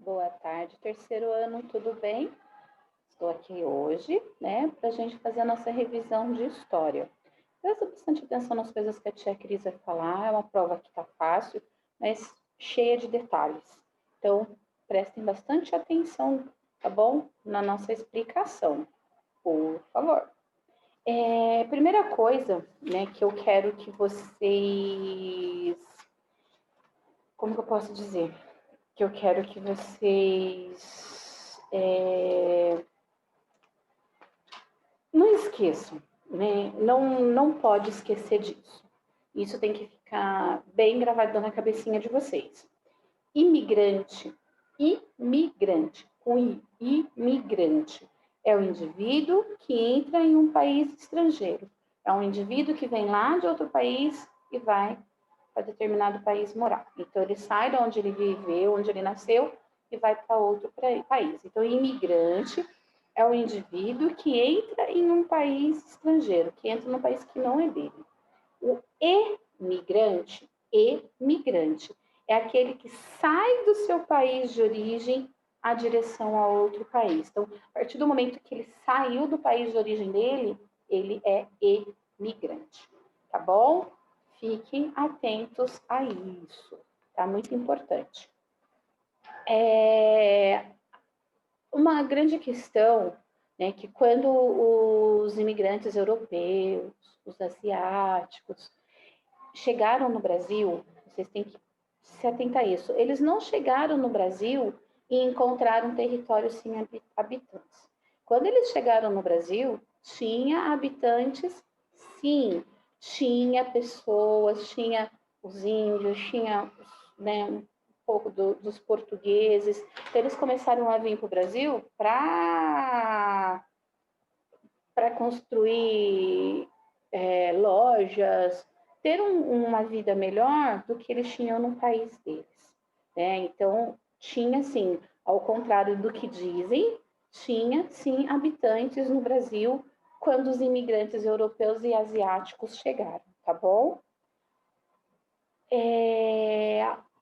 Boa tarde, terceiro ano, tudo bem? Estou aqui hoje, né, para a gente fazer a nossa revisão de história. Presta bastante atenção nas coisas que a tia Cris vai falar, é uma prova que está fácil, mas cheia de detalhes. Então, prestem bastante atenção, tá bom? Na nossa explicação, por favor. Primeira coisa, né, que eu quero que vocês... Como que eu posso dizer? Que eu quero que vocês não esqueçam, né? Não pode esquecer disso. Isso tem que ficar bem gravado na cabecinha de vocês. Imigrante, com imigrante, é o indivíduo que entra em um país estrangeiro. É um indivíduo que vem lá de outro país e vai para determinado país morar. Então, ele sai de onde ele viveu, onde ele nasceu, e vai para outro país. Então, imigrante é o indivíduo que entra em um país estrangeiro, que entra num país que não é dele. O emigrante, é aquele que sai do seu país de origem a direção a outro país. Então, a partir do momento que ele saiu do país de origem dele, ele é emigrante, tá bom? Fiquem atentos a isso, tá? Muito importante. Uma grande questão, né, que quando os imigrantes europeus, os asiáticos, chegaram no Brasil, vocês têm que se atentar a isso, eles não chegaram no Brasil e encontraram um território sem habitantes. Quando eles chegaram no Brasil, tinha habitantes, sim, tinha pessoas, tinha os índios, tinha, né, um pouco dos portugueses. Então, eles começaram a vir para o Brasil para construir lojas, ter uma vida melhor do que eles tinham no país deles. Né? Então, tinha, sim, ao contrário do que dizem, tinha, sim, habitantes no Brasil quando os imigrantes europeus e asiáticos chegaram, tá bom?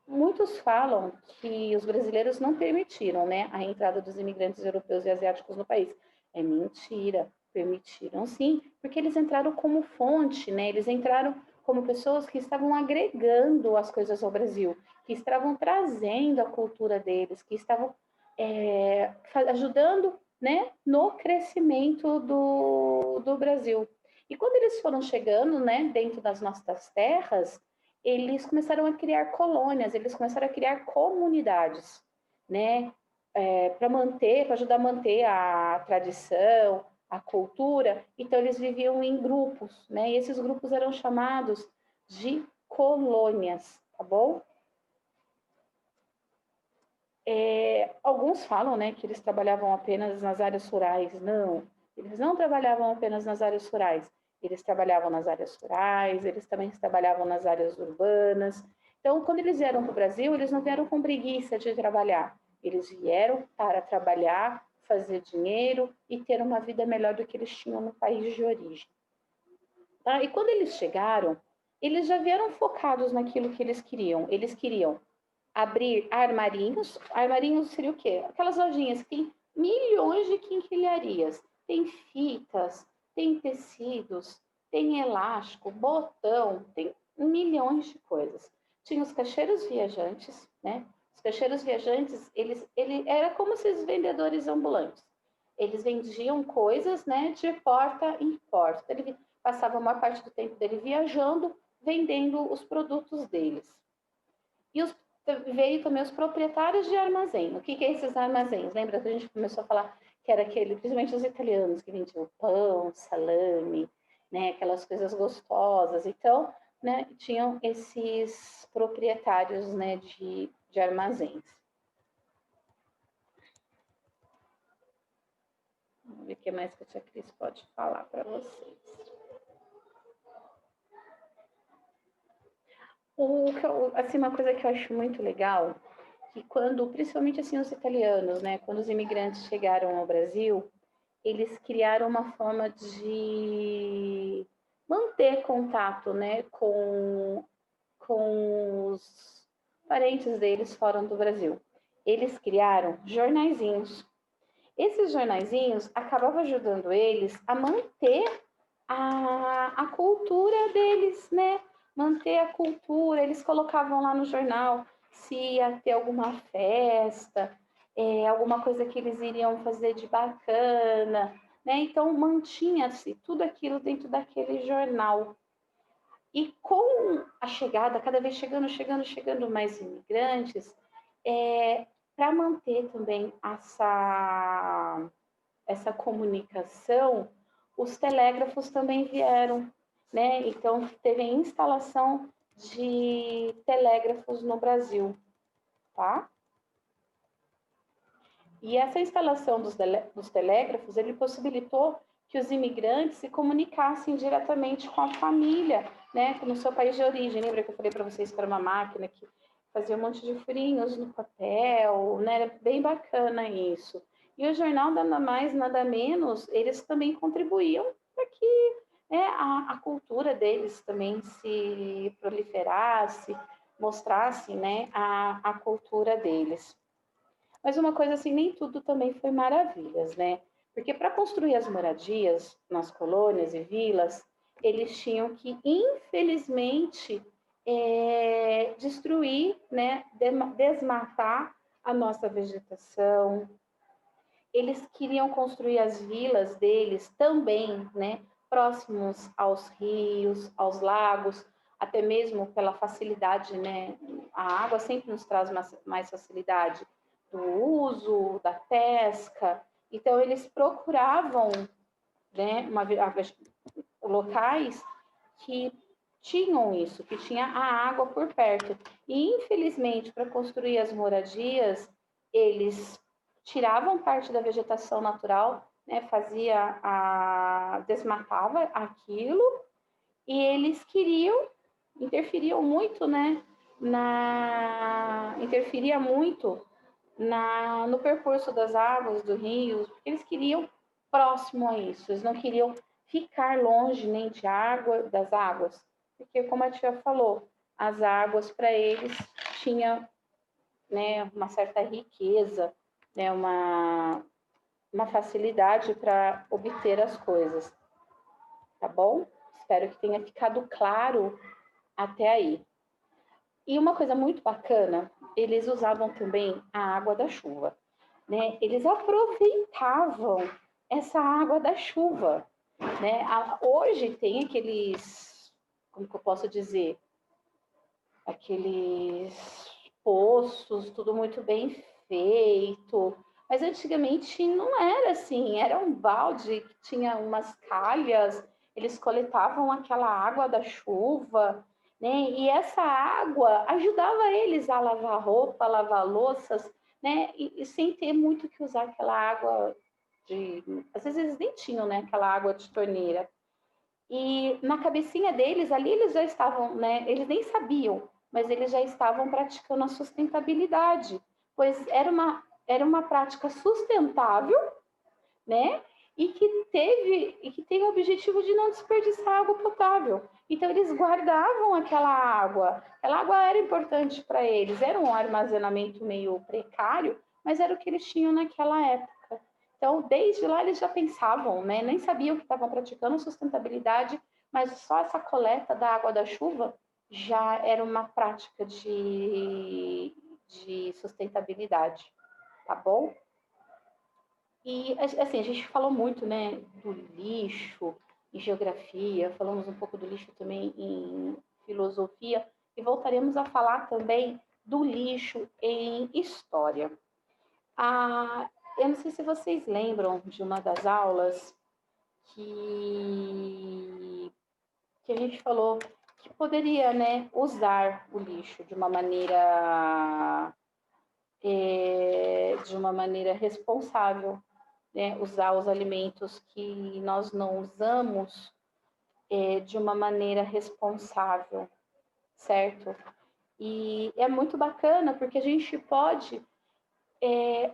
Muitos falam que os brasileiros não permitiram, né, a entrada dos imigrantes europeus e asiáticos no país. É mentira, permitiram sim, porque eles entraram como fonte, né? Eles entraram como pessoas que estavam agregando as coisas ao Brasil, que estavam trazendo a cultura deles, que estavam ajudando, né, no crescimento do Brasil. E quando eles foram chegando, né, dentro das nossas terras, eles começaram a criar colônias, eles começaram a criar comunidades, né, para ajudar a manter a tradição, a cultura. Então eles viviam em grupos, né? E esses grupos eram chamados de colônias, tá bom? Alguns falam, né, que eles trabalhavam apenas nas áreas rurais. Não, eles não trabalhavam apenas nas áreas rurais. Eles trabalhavam nas áreas rurais, eles também trabalhavam nas áreas urbanas. Então, quando eles vieram para o Brasil, eles não vieram com preguiça de trabalhar. Eles vieram para trabalhar, fazer dinheiro e ter uma vida melhor do que eles tinham no país de origem. Tá? E quando eles chegaram, eles já vieram focados naquilo que eles queriam. Eles queriam abrir armarinhos. Armarinhos seria o quê? Aquelas lojinhas que tem milhões de quinquilharias. Tem fitas, tem tecidos, tem elástico, botão, tem milhões de coisas. Tinha os caixeiros viajantes, né? Os caixeiros viajantes, ele era como esses vendedores ambulantes. Eles vendiam coisas, né, de porta em porta. Ele passava a maior parte do tempo dele viajando, vendendo os produtos deles. E veio também os proprietários de armazém. O que é esses armazéns? Lembra que a gente começou a falar que era aquele, principalmente os italianos, que vendiam pão, salame, né, aquelas coisas gostosas. Então, né, tinham esses proprietários, né, de armazéns. Vamos ver o que mais que a tia Cris pode falar para vocês. Assim, uma coisa que eu acho muito legal, que quando, principalmente assim, os italianos, né, quando os imigrantes chegaram ao Brasil, eles criaram uma forma de manter contato, né, com os parentes deles fora do Brasil. eles criaram jornaizinhos. Esses jornaizinhos acabavam ajudando eles a manter a cultura deles, né? Manter a cultura, eles colocavam lá no jornal se ia ter alguma festa, alguma coisa que eles iriam fazer de bacana, né? Então mantinha-se tudo aquilo dentro daquele jornal. E com a chegada, cada vez chegando mais imigrantes, para manter também essa comunicação, os telégrafos também vieram, né? Então, teve a instalação de telégrafos no Brasil, tá? E essa instalação dos telégrafos, ele possibilitou que os imigrantes se comunicassem diretamente com a família, né? No seu país de origem. Lembra que eu falei para vocês que era uma máquina que fazia um monte de furinhos no papel, né? Era bem bacana isso. E o jornal, nada mais, nada menos, eles também contribuíam para que, né, a cultura deles também se proliferasse, mostrasse, né, a cultura deles. Mas uma coisa assim, nem tudo também foi maravilhas, né? Porque para construir as moradias nas colônias e vilas, eles tinham que, infelizmente, destruir, né? Desmatar a nossa vegetação. Eles queriam construir as vilas deles também, né? Próximos aos rios, aos lagos, até mesmo pela facilidade, né? A água sempre nos traz mais facilidade do uso, da pesca. Então, eles procuravam, né, locais que tinham isso, que tinha a água por perto. E, infelizmente, para construir as moradias, eles tiravam parte da vegetação natural, né, desmatava aquilo, e eles interferiam muito, né, interferia muito no percurso das águas, do rio, porque eles queriam próximo a isso, eles não queriam ficar longe nem de água, das águas, porque como a tia falou, as águas para eles tinha, né, uma certa riqueza, né, uma facilidade para obter as coisas, tá bom? Espero que tenha ficado claro até aí. E uma coisa muito bacana, eles usavam também a água da chuva, né? Eles aproveitavam essa água da chuva, né? Hoje tem aqueles, como que eu posso dizer, aqueles poços, tudo muito bem feito, mas antigamente não era assim, era um balde que tinha umas calhas, eles coletavam aquela água da chuva, né? E essa água ajudava eles a lavar roupa, a lavar louças, né? E sem ter muito que usar aquela água às vezes eles nem tinham, né, aquela água de torneira. E na cabecinha deles, ali eles já estavam, né? Eles nem sabiam, mas eles já estavam praticando a sustentabilidade, pois era uma prática sustentável, né? E que tem o objetivo de não desperdiçar água potável. Então eles guardavam aquela água. Aquela água era importante para eles, era um armazenamento meio precário, mas era o que eles tinham naquela época. Então, desde lá eles já pensavam, né? Nem sabiam que estavam praticando sustentabilidade, mas só essa coleta da água da chuva já era uma prática de sustentabilidade, tá bom? E, assim, a gente falou muito, né, do lixo em geografia, falamos um pouco do lixo também em filosofia, e voltaremos a falar também do lixo em história. Eu não sei se vocês lembram de uma das aulas que a gente falou que poderia, né, usar o lixo de uma maneira responsável, né, usar os alimentos que nós não usamos de uma maneira responsável, certo? E é muito bacana porque a gente pode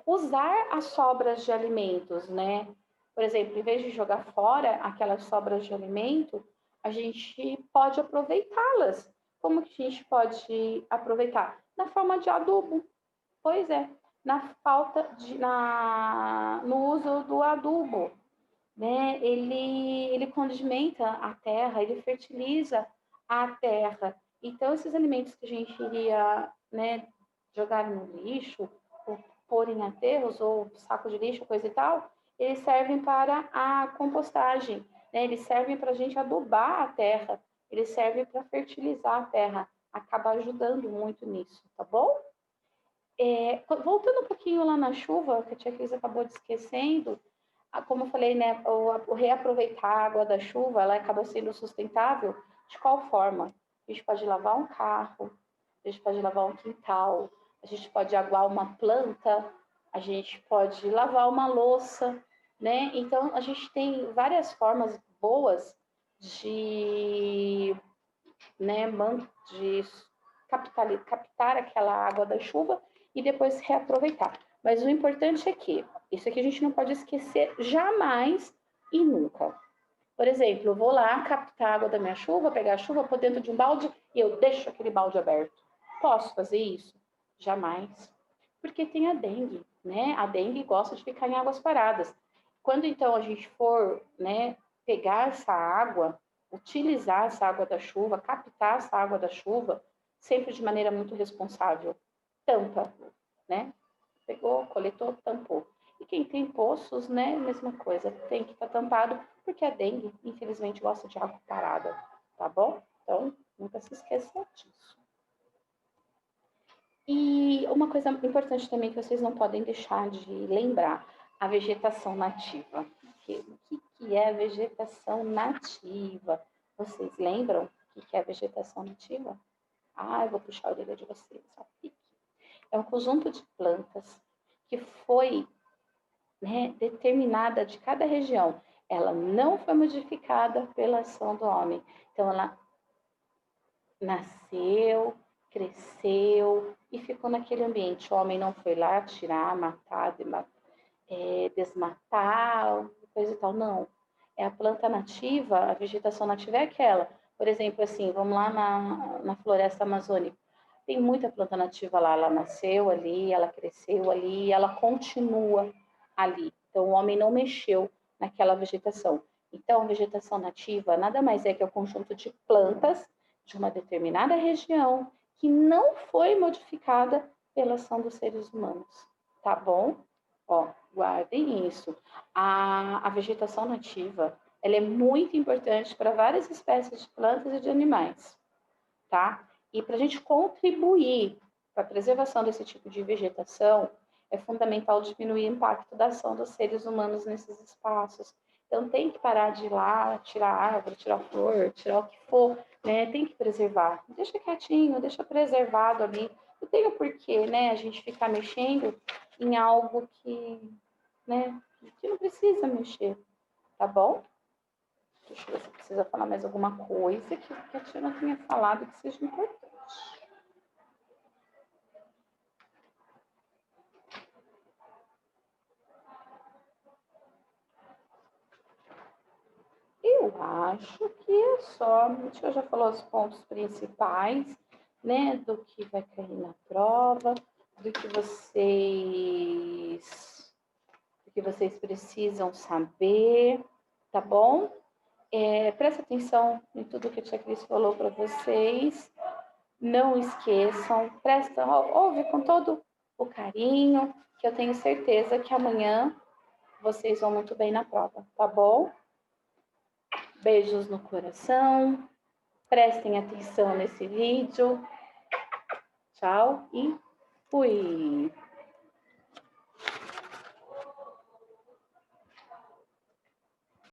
usar as sobras de alimentos, né? Por exemplo, em vez de jogar fora aquelas sobras de alimento, a gente pode aproveitá-las. Como que a gente pode aproveitar? Na forma de adubo. Pois é. na falta no uso do adubo, né? Ele condimenta a terra, ele fertiliza a terra. Então, esses alimentos que a gente iria, né, jogar no lixo, ou pôr em aterros, ou saco de lixo, coisa e tal, eles servem para a compostagem, né? Eles servem para a gente adubar a terra, eles servem para fertilizar a terra, acaba ajudando muito nisso, tá bom? Voltando um pouquinho lá na chuva, que a tia Cris acabou de esquecendo, como eu falei, né, o reaproveitar a água da chuva, ela acaba sendo sustentável de qual forma? A gente pode lavar um carro, a gente pode lavar um quintal, a gente pode aguar uma planta, a gente pode lavar uma louça, né? Então, a gente tem várias formas boas de, né, de captar aquela água da chuva e depois reaproveitar. Mas o importante é que isso aqui a gente não pode esquecer jamais e nunca. Por exemplo, eu vou lá captar a água da minha chuva, pegar a chuva, pôr dentro de um balde e eu deixo aquele balde aberto. Posso fazer isso? Jamais. Porque tem a dengue, né? A dengue gosta de ficar em águas paradas. Quando então a gente for, né, pegar essa água, utilizar essa água da chuva, captar essa água da chuva, sempre de maneira muito responsável, tampa, né? Pegou, coletou, tampou. E quem tem poços, né, mesma coisa, tem que estar tampado, porque a dengue, infelizmente, gosta de água parada, tá bom? Então, nunca se esqueça disso. E uma coisa importante também que vocês não podem deixar de lembrar, a vegetação nativa. O que é a vegetação nativa? Vocês lembram o que é a vegetação nativa? Ah, eu vou puxar a orelha de vocês. É um conjunto de plantas que foi, né, determinada de cada região. Ela não foi modificada pela ação do homem. Então, ela nasceu, cresceu e ficou naquele ambiente. O homem não foi lá tirar, matar, desmatar, coisa e tal. Não. É a planta nativa, a vegetação nativa é aquela. Por exemplo, assim, vamos lá na floresta amazônica. Tem muita planta nativa lá. Ela nasceu ali, ela cresceu ali, ela continua ali. Então, o homem não mexeu naquela vegetação. Então, a vegetação nativa nada mais é que o conjunto de plantas de uma determinada região que não foi modificada pela ação dos seres humanos. Tá bom? Ó, guardem isso. A vegetação nativa, ela é muito importante para várias espécies de plantas e de animais, tá? E para a gente contribuir para a preservação desse tipo de vegetação, é fundamental diminuir o impacto da ação dos seres humanos nesses espaços. Então, tem que parar de ir lá, tirar árvore, tirar flor, tirar o que for, né? Tem que preservar. Deixa quietinho, deixa preservado ali. Não tem o porquê, né, a gente ficar mexendo em algo que, né, que não precisa mexer, tá bom? Deixa eu ver se precisa falar mais alguma coisa que a tia não tenha falado que seja importante. Eu acho que é só. A tia já falou os pontos principais, né? Do que vai cair na prova, do que vocês precisam saber, tá bom? Presta atenção em tudo que a tia Cris falou para vocês. Não esqueçam, ouve com todo o carinho, que eu tenho certeza que amanhã vocês vão muito bem na prova, tá bom? Beijos no coração, prestem atenção nesse vídeo. Tchau e fui!